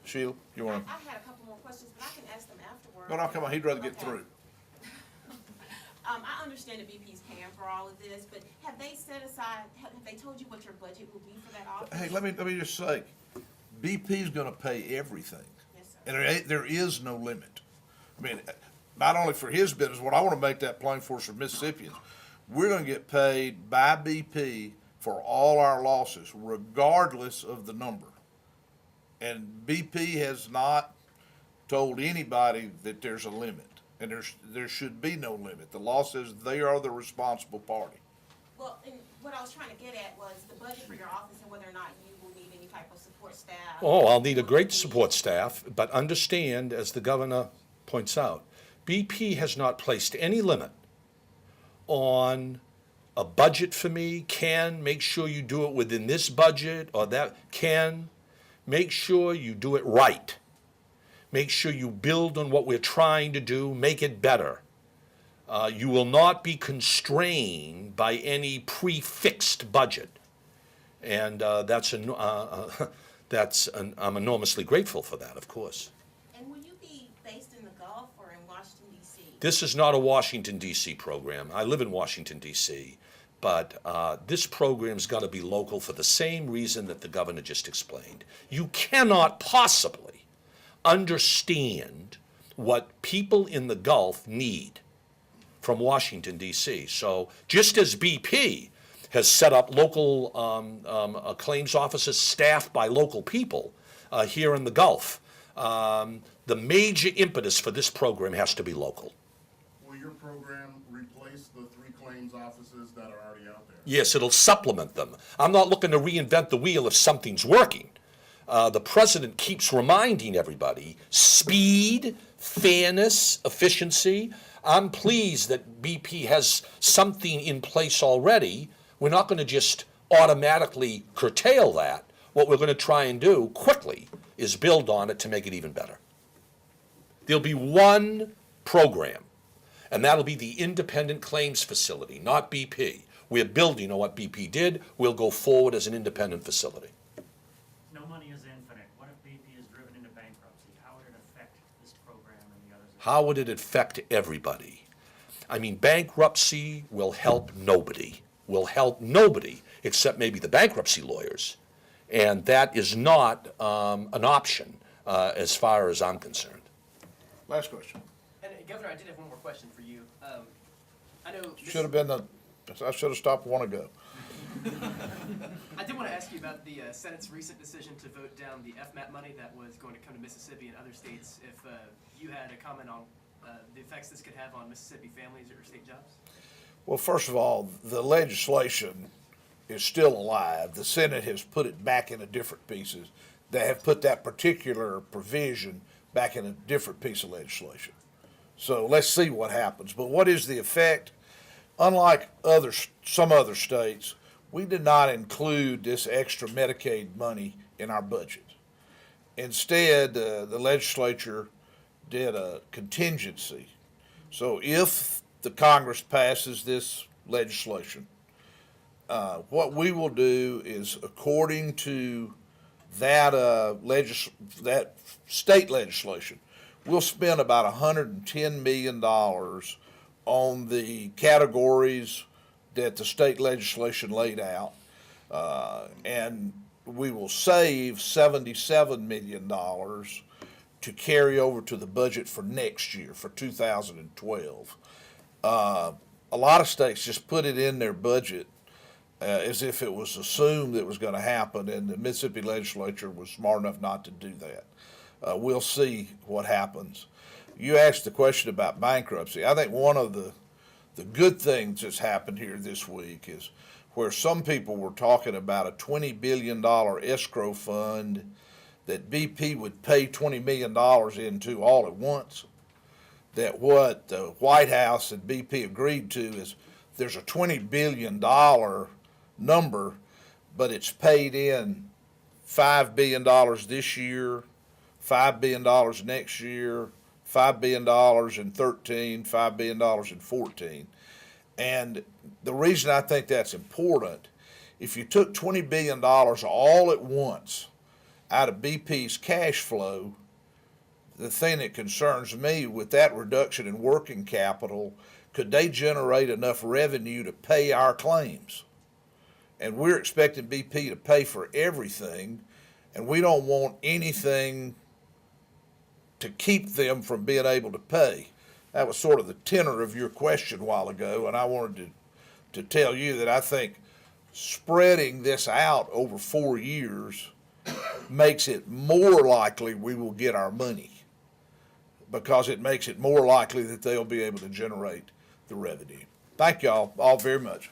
Sheila, you want to? I had a couple more questions, but I can ask them afterwards. No, come on, he'd rather get Okay. through. I understand that BP's paying for all of this, but have they set aside, have they told you what your budget will be for that office? Hey, let me just say, BP's gonna pay everything. Yes, sir. And there is no limit. I mean, not only for his business, what I wanna make that plain for us for Mississippians, we're gonna get paid by BP for all our losses, regardless of the number. And BP has not told anybody that there's a limit, and there should be no limit. The law says they are the responsible party. Well, and what I was trying to get at was the budget for your office and whether or not you will need any type of support staff. Oh, I'll need a great support staff, but understand, as the governor points out, BP has not placed any limit on a budget for me. Can, make sure you do it within this budget or that. Can, make sure you do it right. Make sure you build on what we're trying to do, make it better. You will not be constrained by any prefixed budget. And I'm enormously grateful for that, of course. And will you be based in the Gulf or in Washington, D.C.? This is not a Washington, D.C. program. I live in Washington, D.C., but this program's got to be local for the same reason that the governor just explained. You cannot possibly understand what people in the Gulf need from Washington, D.C. So just as BP has set up local claims offices staffed by local people here in the Gulf, the major impetus for this program has to be local. Will your program replace the 3 claims offices that are already out there? Yes, it'll supplement them. I'm not looking to reinvent the wheel if something's working. The president keeps reminding everybody, speed, fairness, efficiency. I'm pleased that BP has something in place already. We're not going to just automatically curtail that. What we're going to try and do quickly is build on it to make it even better. There'll be one program, and that'll be the independent claims facility, not BP. We're building on what BP did. We'll go forward as an independent facility. No money is infinite. What if BP is driven into bankruptcy? How would it affect this program and the others? How would it affect everybody? I mean, bankruptcy will help nobody. Will help nobody except maybe the bankruptcy lawyers. And that is not an option as far as I'm concerned. Last question. And Governor, I did have one more question for you. I know this- Should have been I should have stopped one ago. I did want to ask you about the Senate's recent decision to vote down the FMAP money that was going to come to Mississippi and other states. If you had a comment on the effects this could have on Mississippi families or state jobs? Well, first of all, the legislation is still alive. The Senate has put it back into different pieces. They have put that particular provision back in a different piece of legislation. So let's see what happens. But what is the effect? Unlike some other states, we did not include this extra Medicaid money in our budget. Instead, the legislature did a contingency. So if the Congress passes this legislation, what we will do is, according to that that state legislation, we'll spend about $110 million on the categories that the state legislation laid out, and we will save $77 million to carry over to the budget for next year, for 2012. A lot of states just put it in their budget as if it was assumed that it was going to happen, and the Mississippi legislature was smart enough not to do that. We'll see what happens. You asked the question about bankruptcy. I think one of the good things that's happened here this week is where some people were talking about a $20 billion escrow fund that BP would pay $20 million into all at once, that what the White House and BP agreed to is there's a $20 billion number, but it's paid in $5 billion this year, $5 billion next year, $5 billion in 13, $5 billion in 14. And the reason I think that's important, if you took $20 billion all at once out of BP's cash flow, the thing that concerns me with that reduction in working capital, could they generate enough revenue to pay our claims? And we're expecting BP to pay for everything, and we don't want anything to keep them from being able to pay. That was sort of the tenor of your question a while ago, and I wanted to tell you that I think spreading this out over 4 years makes it more likely we will get our money, because it makes it more likely that they'll be able to generate the revenue. Thank y'all all very much.